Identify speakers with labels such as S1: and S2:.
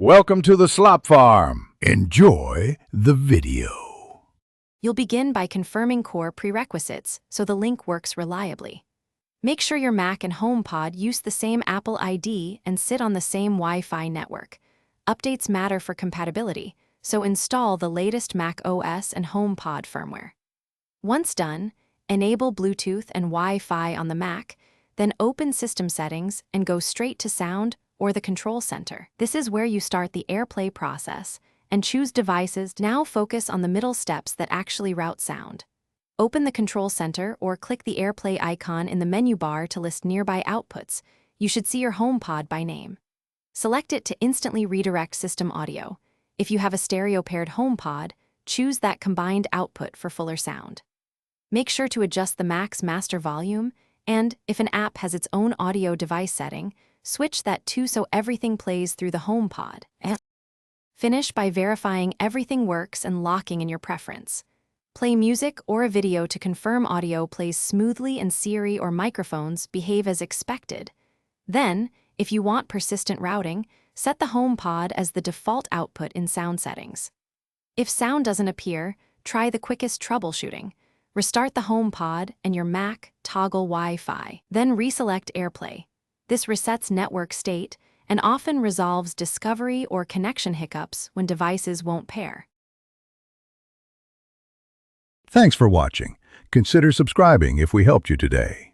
S1: Welcome to the Slop Farm. Enjoy the video.
S2: You'll begin by confirming core prerequisites so the link works reliably. Make sure your Mac and Homepod use the same Apple ID and sit on the same Wi-Fi network. Updates matter for compatibility, so install the latest Mac OS and Homepod firmware. Once done, enable Bluetooth and Wi-Fi on the Mac, then open System Settings and go straight to Sound or the Control Center. This is where you start the AirPlay process and choose devices. Now focus on the middle steps that actually route sound. Open the Control Center or click the AirPlay icon in the menu bar to list nearby outputs. You should see your HomePod by name. Select it to instantly redirect system audio. If you have a stereo-paired HomePod, choose that combined output for fuller sound. Make sure to adjust the Mac's master volume, and if an app has its own audio device setting, switch that too so everything plays through the HomePod. Finish by verifying everything works and locking in your preference. Play music or a video to confirm audio plays smoothly and Siri or microphones behave as expected. Then, if you want persistent routing, set the HomePod as the default output in sound settings. If sound doesn't appear, try the quickest troubleshooting. Restart the HomePod and your Mac toggle Wi-Fi. Then reselect AirPlay. This resets network state and often resolves discovery or connection hiccups when devices won't pair.
S1: Thanks for watching. Consider subscribing if we helped you today.